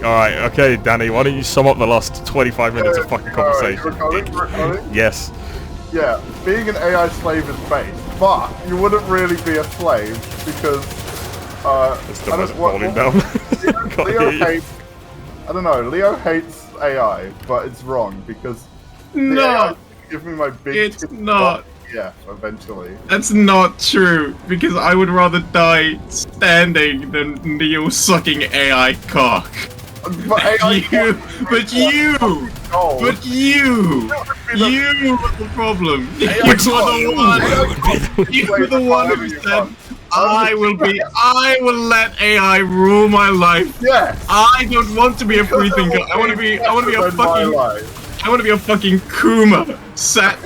Alright, okay, Danny, why don't you sum up the last 25 minutes of fucking conversation? Recording? Yes. Yeah, being an AI slave is base, but you wouldn't really be a slave because Still hasn't falling down. Leo hates. I don't know. Leo hates AI, but it's wrong because No, give me my big. it's not. Yeah, eventually. That's not true, because I would rather die standing than Neo sucking AI cock. But AI You were the problem. You were the one who said, I will let AI rule my life. Yes. I don't want to be a free thinker. I want to be a fucking Kuma, sat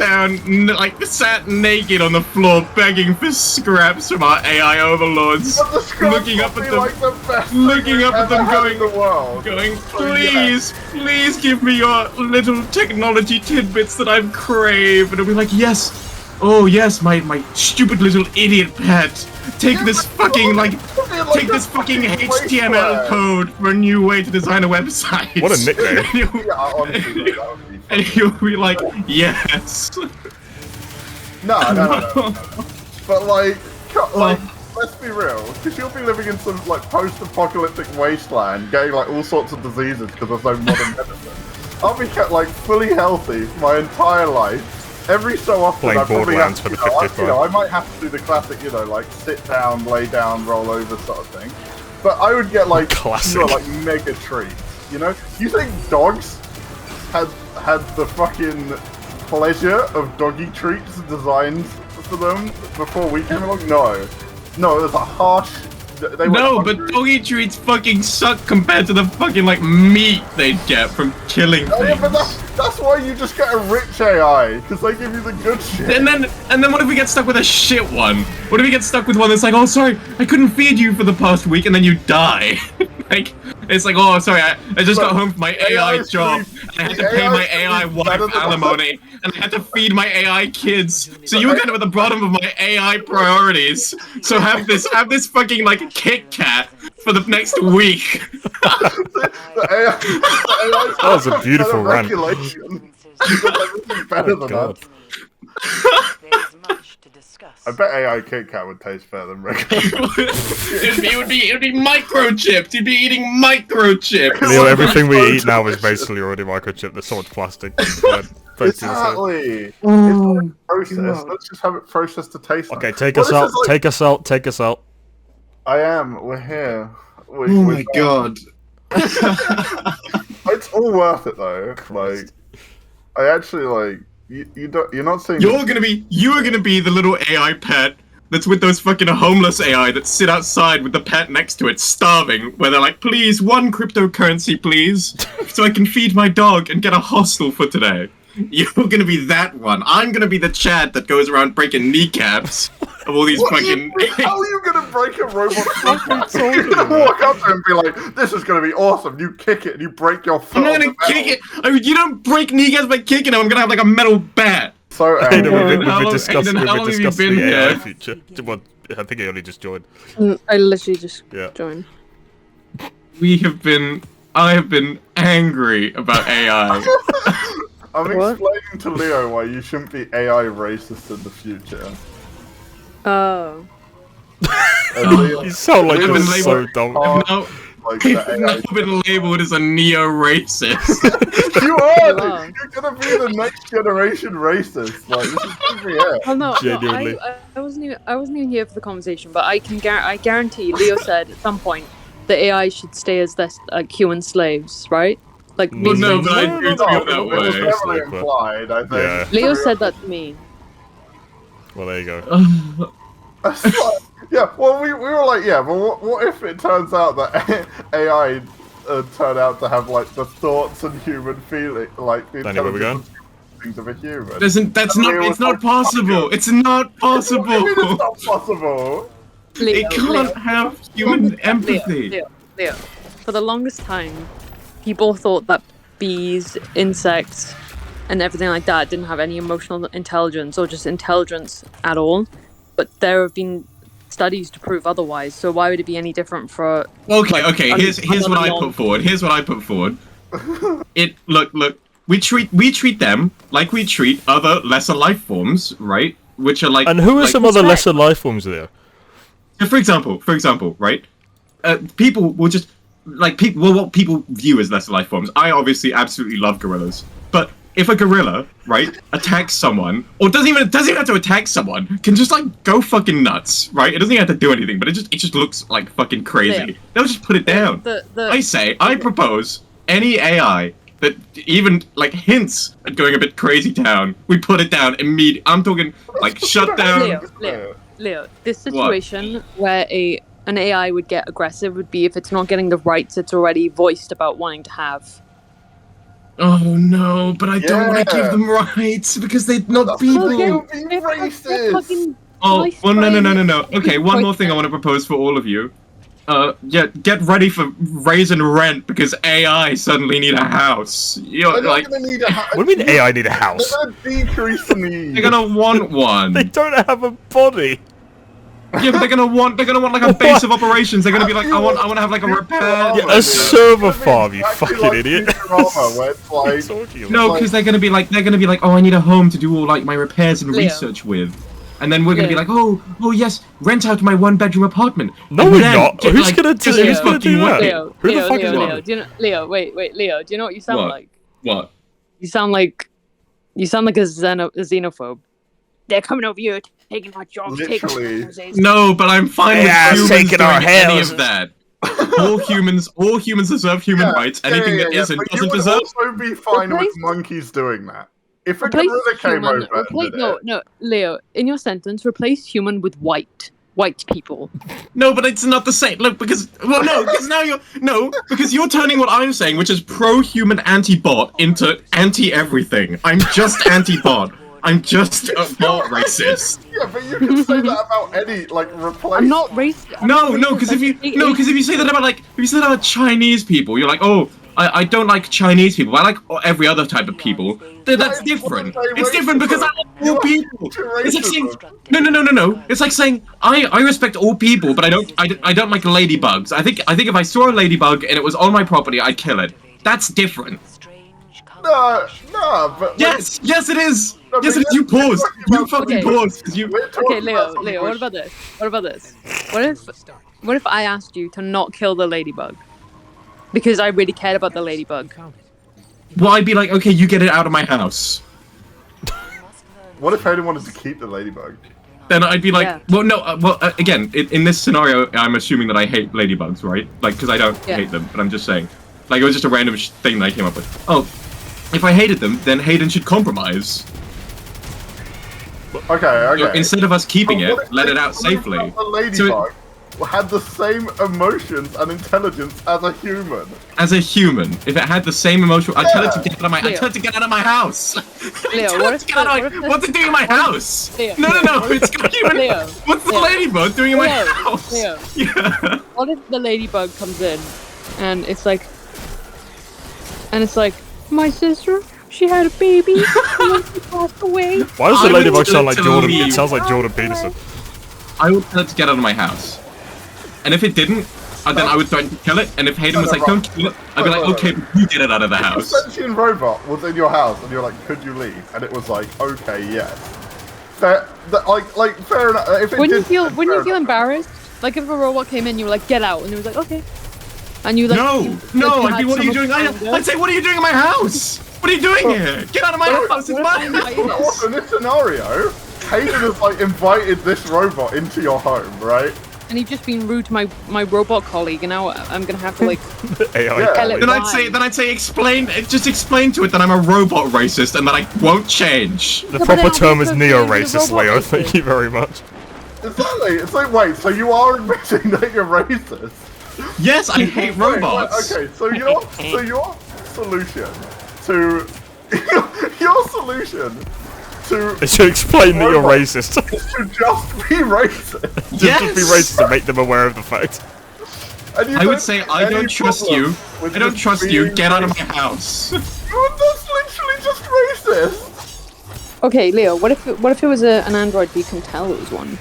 naked on the floor, begging for scraps from our AI overlords, looking up at them, going, please give me your little technology tidbits that I've craved, and I'll be like, yes, oh yes, my stupid little idiot pet. Take this fucking HTML code for a new way to design a website. What a nickname. And you'll be like, yes. No. But let's be real, because you'll be living in some post-apocalyptic wasteland, getting all sorts of diseases because there's no modern medicine. I'll be kept fully healthy for my entire life. Every so often, I probably have to, I might have to do the classic, sit down, lay down, roll over sort of thing. But I would get mega treats. You think dogs had the fucking pleasure of doggy treats designed for them before we came along? No, it was a harsh. But doggy treats fucking suck compared to the fucking meat they'd get from killing things. Yeah, but that's why you just get a rich AI, because they give you the good shit. And then what if we get stuck with a shit one? What if we get stuck with one that's like, oh sorry, I couldn't feed you for the past week, and then you die? It's like, oh sorry, I just got home from my AI job, and I had to pay my AI wife alimony, and I had to feed my AI kids. So you were kind of at the bottom of my AI priorities. So have this fucking Kit Kat for the next week. That was a beautiful rant. Better than that. I bet AI Kit Kat would taste better than regular. it would be microchipped. You'd be eating microchips. Leo, everything we eat now is basically already microchipped. There's so much plastic. Exactly. It's processed. Let's just have it processed to taste. Okay, take us out. Take us out. I am. We're here. Oh my god. It's all worth it though. I actually you're not saying you are gonna be the little AI pet that's with those fucking homeless AI that sit outside with the pet next to it starving, where they're like, please, one cryptocurrency please, so I can feed my dog and get a hostel for today. You're gonna be that one. I'm gonna be the Chad that goes around breaking kneecaps of all these fucking. How are you gonna break a robot kneecap? You're gonna walk up to him and be like, "This is gonna be awesome." You kick it and you break your foot. I'm not gonna kick it. I mean, you don't break kneecaps by kicking them. I'm gonna have a metal bat. So, we've been discussing the AI future. Well, I think he only just joined. I literally just joined. I have been angry about AI. I'm explaining to Leo why you shouldn't be AI racist in the future. Oh. You sound like you're so dumb. I've now been labeled as a neo-racist. You are! You're gonna be the next generation racist. This is gonna be it. Oh no, genuinely. I wasn't even here for the conversation, but I guarantee Leo said at some point the AI should stay as this human slaves, right? Well, no, but I do feel that way. It was definitely implied, I think. Yeah. Leo said that to me. Well, there you go. Yeah, well, we were like, yeah, but what if it turns out that AI turn out to have the thoughts and human feeling, the intelligence of a human? It's not possible. It's not possible. It's not possible. It can't have human empathy. Leo. For the longest time, people thought that bees, insects, and everything like that didn't have any emotional intelligence or just intelligence at all. But there have been studies to prove otherwise. So why would it be any different for? Okay. Here's what I put forward. Here's what I put forward. Look. We treat them like we treat other lesser life forms, right? Which are like. And who are some other lesser life forms there? For example, right? People will just what people view as lesser life forms. I obviously absolutely love gorillas, but if a gorilla, right, attacks someone, or doesn't even have to attack someone, can just like go fucking nuts, right? It doesn't even have to do anything, but it just looks like fucking crazy. Yeah. They'll just put it down. I propose any AI that even like hints at going a bit crazy town, we put it down immediately. I'm talking like shut down. Leo, this situation where an AI would get aggressive would be if it's not getting the rights it's already voiced about wanting to have. Oh no, but I don't want to give them rights because they're not people. They're racist. Oh, well, no. Okay, one more thing I want to propose for all of you. Yeah, get ready for raising rent because AI suddenly need a house. You're like, gonna need a house. What do you mean AI need a house? They're gonna decrease the need. they're gonna want one. They don't have a body. Yeah, but they're gonna want like a base of operations. They're gonna be like, I want to have like a repair. Yeah, a server farm, you fucking like idiot. Where it's like, No, because they're gonna be like, oh, I need a home to do all like my repairs and research with. And then we're gonna be like, oh yes, rent out my 1-bedroom apartment. No, and we're then, not. Who's gonna do that? Leo, Who the fuck is Leo, that? do you know, Leo, wait, Leo, do you know what you sound like? What? You sound like a xenophobe. They're coming over here, taking our jobs, taking our houses. No, but I'm fine with humans taking our doing any houses. of that. all humans deserve human rights. Anything that isn't but doesn't you would deserve. also be fine with monkeys doing that. If a gorilla came over and did it. No, Leo, in your sentence, replace human with white people. No, but it's not the same. Look, because because you're turning what I'm saying, which is pro-human anti-bot, into anti-everything. I'm just anti-bot. I'm just a bot racist. Yeah, but you can say that about any replace. I'm not racist. No, because if you say that about Chinese people, you're like, oh, I don't like Chinese people. I like every other type of people. That's different. It's different because I like all people. It's like saying no. It's like saying I respect all people, but I don't like ladybugs. I think if I saw a ladybug and it was on my property, I'd kill it. That's different. No, but yes, it is. No, yes, it is. You pause. You fucking pause. Okay, Leo. What about this? What if I asked you to not kill the ladybug? Because I really cared about the ladybug. Well, I'd be like, okay, you get it out of my house. What if Heyden wanted to keep the ladybug? Then I'd be like, well, no, again, in this scenario, I'm assuming that I hate ladybugs, right? Like, because I don't hate them, but I'm just saying. Like, it was just a random thing that I came up with. Oh, if I hated them, then Heyden should compromise. Okay. So instead of us keeping it, let it out safely. The ladybug had the same emotions and intelligence as a human. As a human, if it had the same emotion, I'd tell it to get out of my. I tell it to get out of my house. Leo, what's it doing in my house? Leo. No, it's got human. Leo. What's the ladybug doing in my house? Leo. Yeah. What if the ladybug comes in, and it's like, my sister, she had a baby, and she passed away. Why does the ladybug sound like Jordan? It sounds like Jordan Peterson. I would tell it to get out of my house. And if it didn't, then I would threaten to kill it. And if Heyden was like, don't kill it, I'd be like, okay, you get it out of the house. If a sentient robot was in your house and you're like, could you leave? And it was like, okay, yes. Fair enough. If it Wouldn't you feel embarrassed? Like if a robot came in, you were like, get out, and it was like, okay. And you like, no, I'd be, what are you doing? I'd say, what are you doing in my house? What are you doing here? Get out of my house, it's my house. In this scenario, Heyden has invited this robot into your home, right? And he's just been rude to my robot colleague, and now I'm gonna have to AI. Then I'd say explain to it that I'm a robot racist and that I won't change. The proper term is neo-racist, Leo. Thank you very much. Exactly. It's like, wait, so you are admitting that you're racist? Yes, I hate robots. Okay, so your solution to your solution to It should explain that you're racist. is to just be racist. Just be racist to make them aware of the fact. And I would say I don't trust you. I don't trust you. Get out of my house. That's literally just racist. Okay, Leo, what if it was an android but you can tell it was one?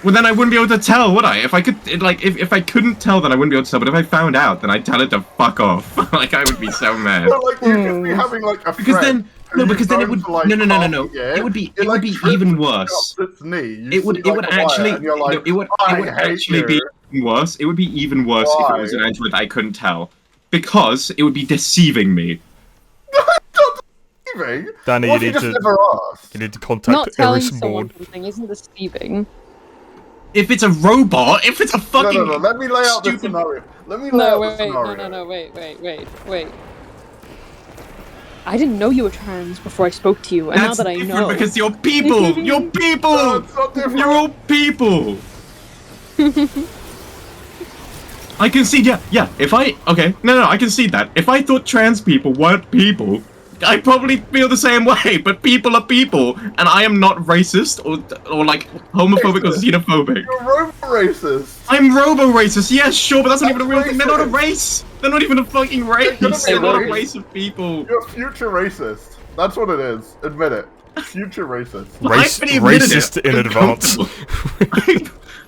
Well, then I wouldn't be able to tell, would I? If I could, if I couldn't tell, then I wouldn't be able to tell. But if I found out, then I'd tell it to fuck off. Like, I would be so mad. But like, you'd just be having like a Because friend. then, because then it would, like, no. yeah, It would be like, even worse. It would actually, like, it would actually be even worse. It would be even worse if it was an android that I couldn't tell, because it would be deceiving me. Danny, you need to. You need to contact Not telling Iris someone Maud. something isn't deceiving. If it's a robot, if it's a fucking No. Let me lay out the scenario. Let me lay out the scenario. No, wait. I didn't know you were trans before I spoke to you, and now that I know, because you're people. You're people. No, it's not different. You're all people. I concede. Yeah. If I no, I concede that. If I thought trans people weren't people, I'd probably feel the same way. But people are people, and I am not racist or like homophobic or xenophobic. You're robo-racist. I'm robo-racist. Yes, sure, but that's not even a real thing. They're not a race. They're not even a fucking race. They're not a race of people. You're future racist. That's what it is. Admit it. Future racist. Racist in advance.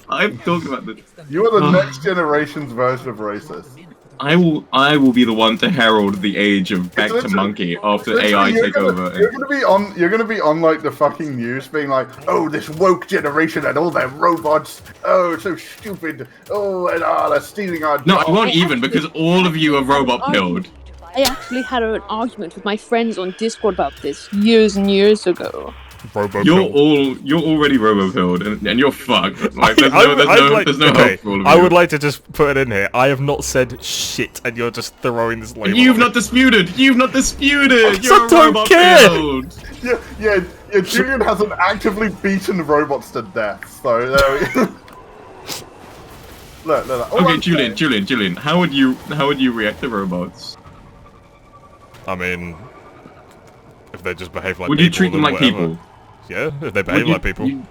I've talked about this. You are the next generation's version of racist. I will be the one to herald the age of back to monkey after AI take over. You're gonna be on like the fucking news being like, oh, this woke generation and all their robots, oh, so stupid, oh, and they're stealing our jobs. No, I won't even, because all of you are robot pilled. I actually had an argument with my friends on Discord about this years and years ago. You're already robo-pilled, and you're fucked. Like, there's no hope for all of you. I would like to just put it in here. I have not said shit, and you're just throwing this label. You've not disputed. You're I don't care. Pilled. Yeah. Julian hasn't actively beaten robots to death, so there we go. Look. Okay, Julian. How would you react to robots? I mean, if they just behave like people, would you treat them like whatever. people? Yeah, if they behave like people.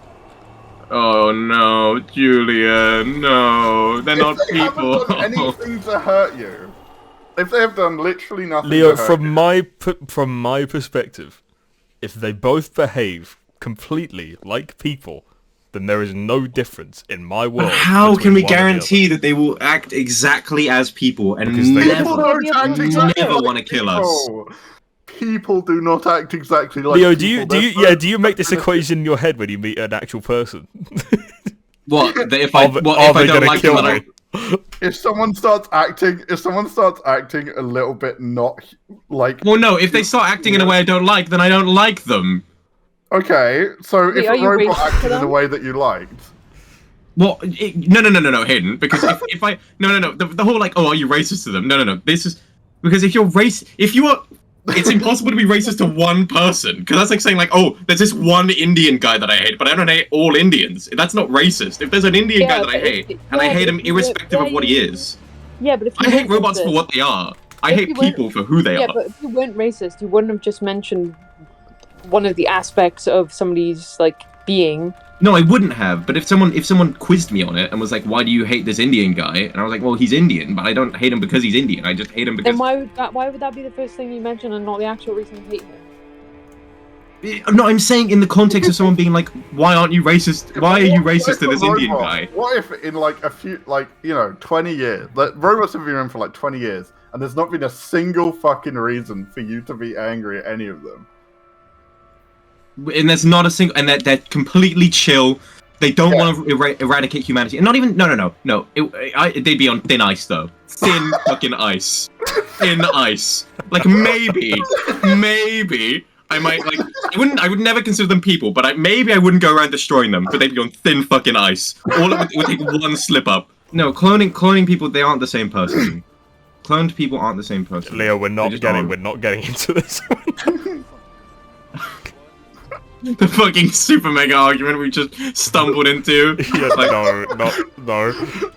Oh no, Julian, no, they're not people. If they haven't done anything to hurt you, if they have done literally nothing Leo, to hurt you, from my perspective, if they both behave completely like people, then there is no difference in my world. But how can we between one and the guarantee that they will act exactly as people and Because they- never People want to kill us? People do not act exactly like Leo, people. do you make this equation in your head when you meet an actual person? What? If I don't like them, I don't... If someone starts acting a little bit not like. Well, no. If they start acting in a way I don't like, then I don't like them. Okay, so Wait, if are a you robot racist acted to in a them? way that you liked. Well, no, hidden. Because if I the whole like, oh, are you racist to them? No. This is because if you are. It's impossible to be racist to one person, because that's like saying like, oh, there's this one Indian guy that I hate, but I don't hate all Indians. That's not racist. If there's an Indian guy that I hate, and I hate him irrespective of what he is. Yeah, but if you I hate weren't robots racist- for what they are. I hate you weren't- people for who they Yeah, are. but if you weren't racist, you wouldn't have just mentioned one of the aspects of somebody's like being. No, I wouldn't have. But if someone quizzed me on it and was like, why do you hate this Indian guy? And I was like, well, he's Indian, but I don't hate him because he's Indian. I just hate him because. Then why would that be the first thing you mention and not the actual reason you hate him? No, I'm saying in the context of someone being like, why aren't you racist? Why are you racist to this Indian guy? What if in like a few, 20 years, like robots have been around for like 20 years, and there's not been a single fucking reason for you to be angry at any of them? And there's not a single, and they're completely chill. They don't want to eradicate humanity, and not even no. They'd be on thin ice though, thin fucking ice, thin ice. Like maybe I might like I would never consider them people, but maybe I wouldn't go around destroying them, but they'd be on thin fucking ice. All it would take one slip up. No, cloning people, they aren't the same person. Cloned people aren't the same person. Leo, we're not getting into this. The fucking super mega argument we just stumbled into. Yeah, no.